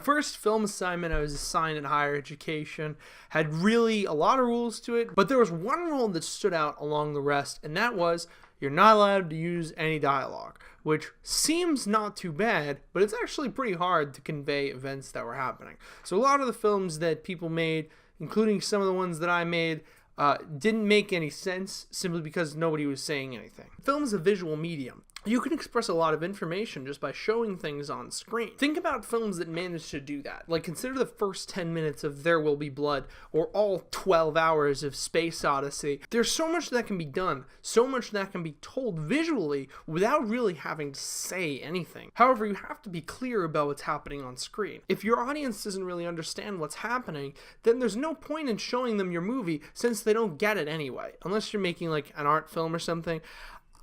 first film assignment I was assigned in higher education had really a lot of rules to it, but there was one rule that stood out along the rest, and that was you're not allowed to use any dialogue, which seems not too bad, but it's actually pretty hard to convey events that were happening. So a lot of the films that people made, including some of the ones that I made, didn't make any sense simply because nobody was saying anything. Film is a visual medium. You can express a lot of information just by showing things on screen. Think about films that manage to do that. Like, consider the first 10 minutes of There Will Be Blood, or all 12 hours of Space Odyssey. There's so much that can be done, so much that can be told visually without really having to say anything. However, you have to be clear about what's happening on screen. If your audience doesn't really understand what's happening, then there's no point in showing them your movie since they don't get it anyway. Unless you're making like an art film or something.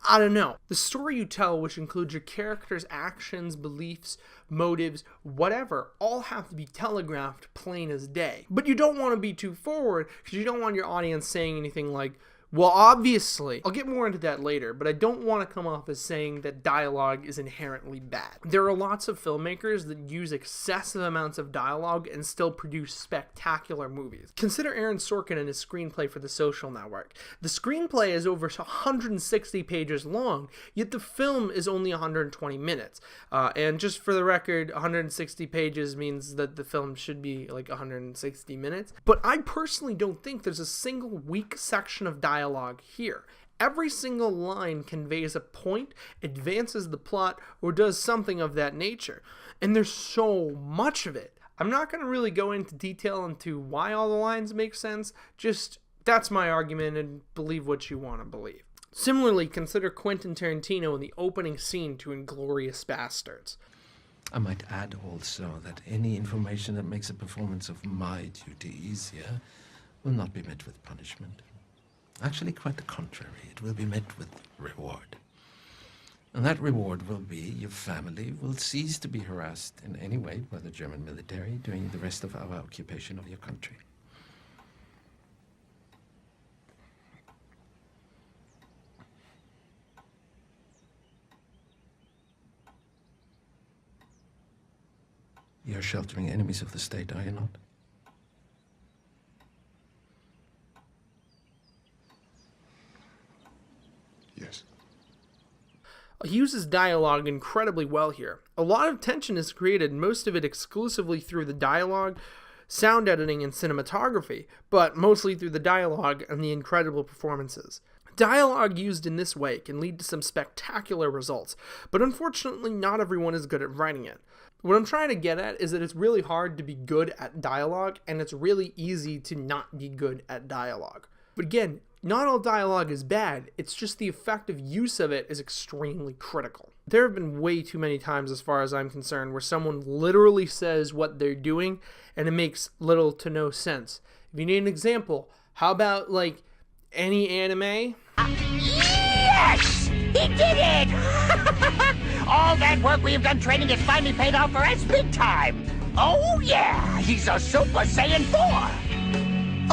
I don't know. The story you tell, which includes your character's actions, beliefs, motives, whatever, all have to be telegraphed plain as day. But you don't want to be too forward because you don't want your audience saying anything like, well, obviously, I'll get more into that later, but I don't want to come off as saying that dialogue is inherently bad. There are lots of filmmakers that use excessive amounts of dialogue and still produce spectacular movies. Consider Aaron Sorkin and his screenplay for The Social Network. The screenplay is over 160 pages long, yet the film is only 120 minutes. And just for the record, 160 pages means that the film should be like 160 minutes. But I personally don't think there's a single weak section of dialogue here. Every single line conveys a point, advances the plot, or does something of that nature. And there's so much of it. I'm not going to really go into detail into why all the lines make sense, just that's my argument and believe what you want to believe. Similarly, consider Quentin Tarantino in the opening scene to Inglourious Basterds. I might add also that any information that makes a performance of my duty easier will not be met with punishment. Actually, quite the contrary. It will be met with reward. And that reward will be your family will cease to be harassed in any way by the German military during the rest of our occupation of your country. You're sheltering enemies of the state, are you not? Yes. He uses dialogue incredibly well here. A lot of tension is created, most of it exclusively through the dialogue, sound editing, and cinematography, but mostly through the dialogue and the incredible performances. Dialogue used in this way can lead to some spectacular results, but unfortunately not everyone is good at writing it. What I'm trying to get at is that it's really hard to be good at dialogue, and it's really easy to not be good at dialogue. But again, not all dialogue is bad, it's just the effective use of it is extremely critical. There have been way too many times, as far as I'm concerned, where someone literally says what they're doing, and it makes little to no sense. If you need an example, how about, like, any anime? Yes! He did it! All that work we've done training has finally paid off for us big time! Oh yeah! He's a Super Saiyan 4!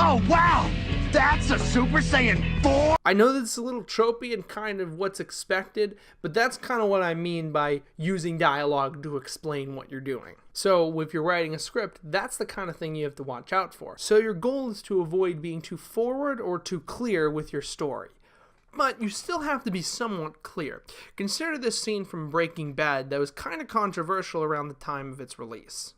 Oh wow! That's a Super Saiyan 4? I know that's a little tropey and kind of what's expected, but that's kind of what I mean by using dialogue to explain what you're doing. So if you're writing a script, that's the kind of thing you have to watch out for. So your goal is to avoid being too forward or too clear with your story. But you still have to be somewhat clear. Consider this scene from Breaking Bad that was kind of controversial around the time of its release.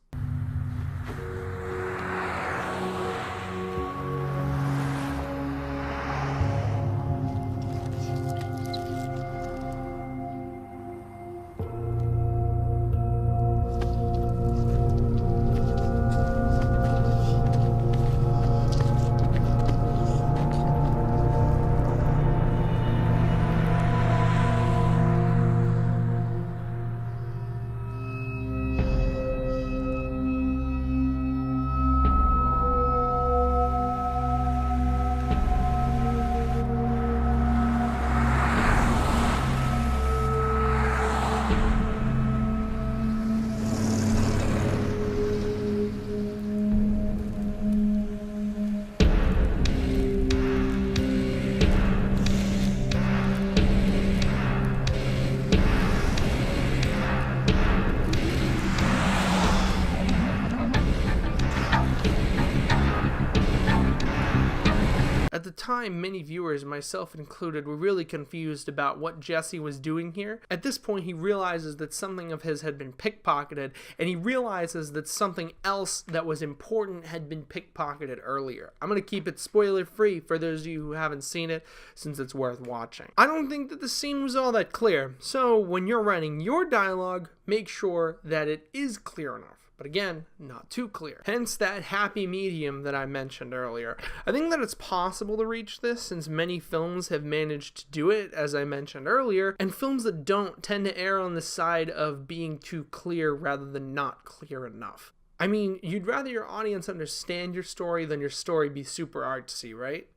time, many viewers, myself included, were really confused about what Jesse was doing here. At this point, he realizes that something of his had been pickpocketed, and he realizes that something else that was important had been pickpocketed earlier. I'm going to keep it spoiler-free for those of you who haven't seen it, since it's worth watching. I don't think that the scene was all that clear, so when you're writing your dialogue, make sure that it is clear enough. But again, not too clear. Hence that happy medium that I mentioned earlier. I think that it's possible to reach this since many films have managed to do it, as I mentioned earlier, and films that don't tend to err on the side of being too clear rather than not clear enough. I mean, you'd rather your audience understand your story than your story be super artsy, right?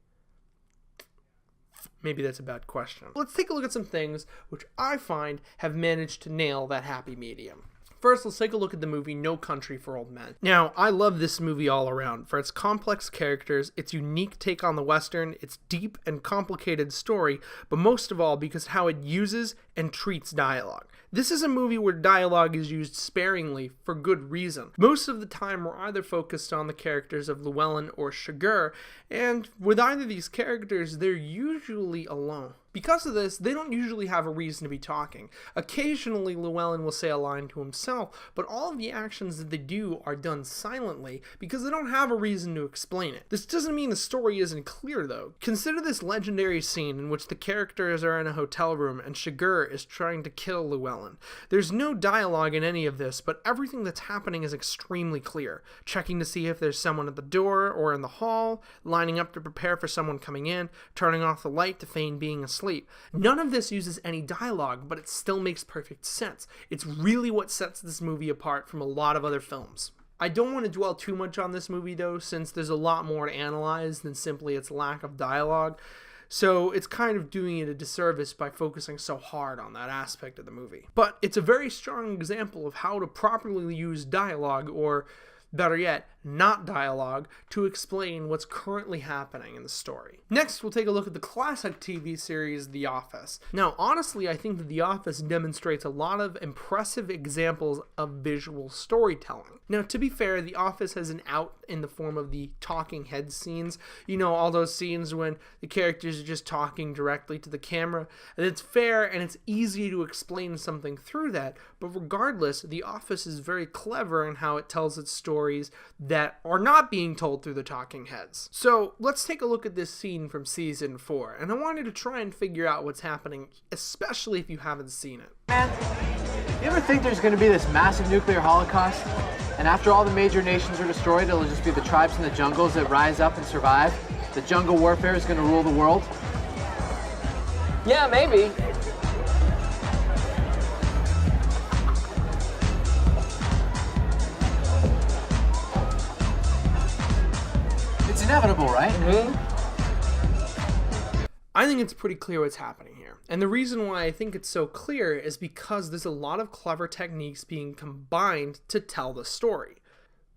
Maybe that's a bad question. Let's take a look at some things which I find have managed to nail that happy medium. First, let's take a look at the movie No Country for Old Men. Now, I love this movie all around for its complex characters, its unique take on the Western, its deep and complicated story, but most of all because how it uses and treats dialogue. This is a movie where dialogue is used sparingly for good reason. Most of the time, we're either focused on the characters of Llewellyn or Sugar, and with either of these characters, they're usually alone. Because of this, they don't usually have a reason to be talking. Occasionally, Llewellyn will say a line to himself, but all of the actions that they do are done silently because they don't have a reason to explain it. This doesn't mean the story isn't clear, though. Consider this legendary scene in which the characters are in a hotel room and Sugar is trying to kill Llewellyn. There's no dialogue in any of this, but everything that's happening is extremely clear. Checking to see if there's someone at the door or in the hall, lining up to prepare for someone coming in, turning off the light to feign being asleep. None of this uses any dialogue, but it still makes perfect sense. It's really what sets this movie apart from a lot of other films. I don't want to dwell too much on this movie though, since there's a lot more to analyze than simply its lack of dialogue. So it's kind of doing it a disservice by focusing so hard on that aspect of the movie. But it's a very strong example of how to properly use dialogue, or better yet, not dialogue, to explain what's currently happening in the story. Next, we'll take a look at the classic TV series The Office. Now, honestly, I think that The Office demonstrates a lot of impressive examples of visual storytelling. Now, to be fair, The Office has an out in the form of the talking head scenes. You know, all those scenes when the characters are just talking directly to the camera. And it's fair and it's easy to explain something through that, but regardless, The Office is very clever in how it tells its stories that are not being told through the talking heads. So let's take a look at this scene from season 4, and I wanted to try and figure out what's happening, especially if you haven't seen it. Man, you ever think there's going to be this massive nuclear holocaust, and after all the major nations are destroyed, it'll just be the tribes in the jungles that rise up and survive? The jungle warfare is going to rule the world? Yeah, maybe. It's inevitable, right? I think it's pretty clear what's happening here. And the reason why I think it's so clear is because there's a lot of clever techniques being combined to tell the story.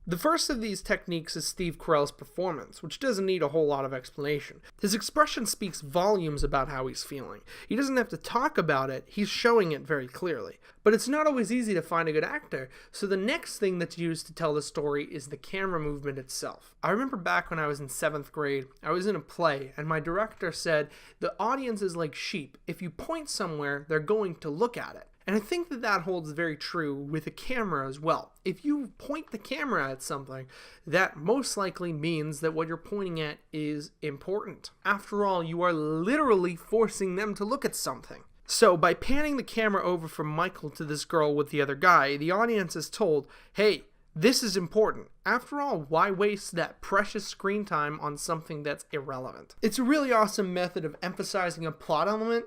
The first of these techniques is Steve Carell's performance, which doesn't need a whole lot of explanation. His expression speaks volumes about how he's feeling. He doesn't have to talk about it, he's showing it very clearly. But it's not always easy to find a good actor, so the next thing that's used to tell the story is the camera movement itself. I remember back when I was in 7th grade, I was in a play, and my director said, "The audience is like sheep. If you point somewhere, they're going to look at it." And I think that that holds very true with a camera as well. If you point the camera at something, that most likely means that what you're pointing at is important. After all, you are literally forcing them to look at something. So by panning the camera over from Michael to this girl with the other guy, the audience is told, hey, this is important. After all, why waste that precious screen time on something that's irrelevant? It's a really awesome method of emphasizing a plot element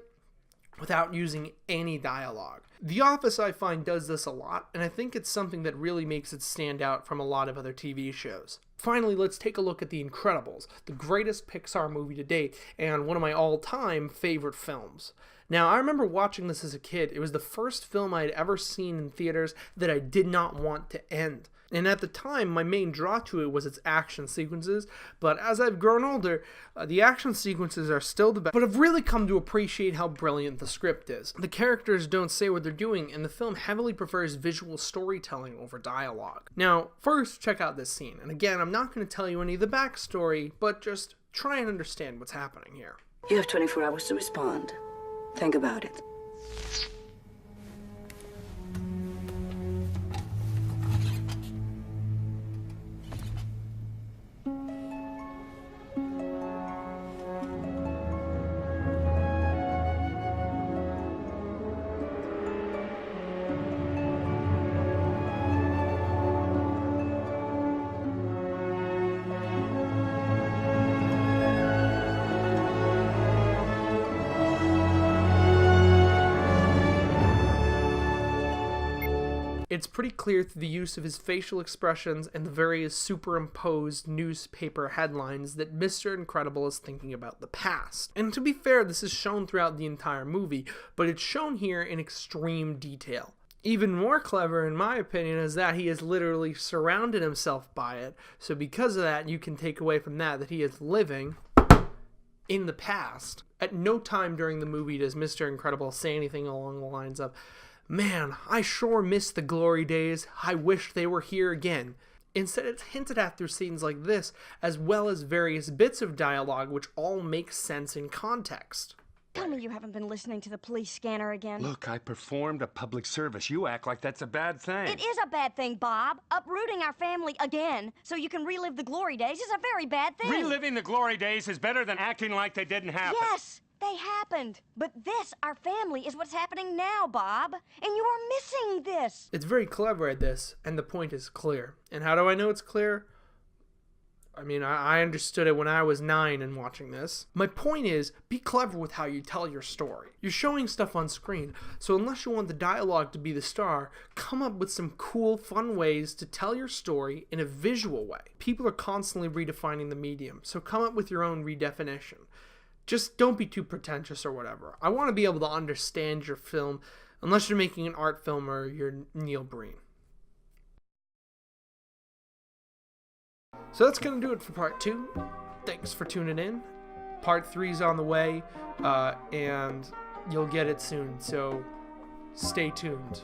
without using any dialogue. The Office, I find, does this a lot, and I think it's something that really makes it stand out from a lot of other TV shows. Finally, let's take a look at The Incredibles, the greatest Pixar movie to date, and one of my all-time favorite films. Now, I remember watching this as a kid. It was the first film I had ever seen in theaters that I did not want to end. And at the time, my main draw to it was its action sequences, but as I've grown older, the action sequences are still the best, but I've really come to appreciate how brilliant the script is. The characters don't say what they're doing, and the film heavily prefers visual storytelling over dialogue. Now, first, check out this scene, and again, I'm not going to tell you any of the backstory, but just try and understand what's happening here. You have 24 hours to respond. Think about it. It's pretty clear through the use of his facial expressions and the various superimposed newspaper headlines that Mr. Incredible is thinking about the past. And to be fair, this is shown throughout the entire movie, but it's shown here in extreme detail. Even more clever, in my opinion, is that he has literally surrounded himself by it. So because of that, you can take away from that he is living in the past. At no time during the movie does Mr. Incredible say anything along the lines of, "Man, I sure miss the glory days. I wish they were here again." Instead, it's hinted at through scenes like this, as well as various bits of dialogue which all make sense in context. Tell me you haven't been listening to the police scanner again. Look, I performed a public service. You act like that's a bad thing. It is a bad thing, Bob. Uprooting our family again so you can relive the glory days is a very bad thing. Reliving the glory days is better than acting like they didn't happen. Yes, they happened. But this, our family, is what's happening now, Bob. And you are missing this. It's very clever at this, and the point is clear. And how do I know it's clear? I mean, I understood it when I was 9 and watching this. My point is, be clever with how you tell your story. You're showing stuff on screen, so unless you want the dialogue to be the star, come up with some cool, fun ways to tell your story in a visual way. People are constantly redefining the medium, so come up with your own redefinition. Just don't be too pretentious or whatever. I want to be able to understand your film, unless you're making an art film or you're Neil Breen. So that's going to do it for part 2. Thanks for tuning in. Part 3's on the way, and you'll get it soon, so stay tuned.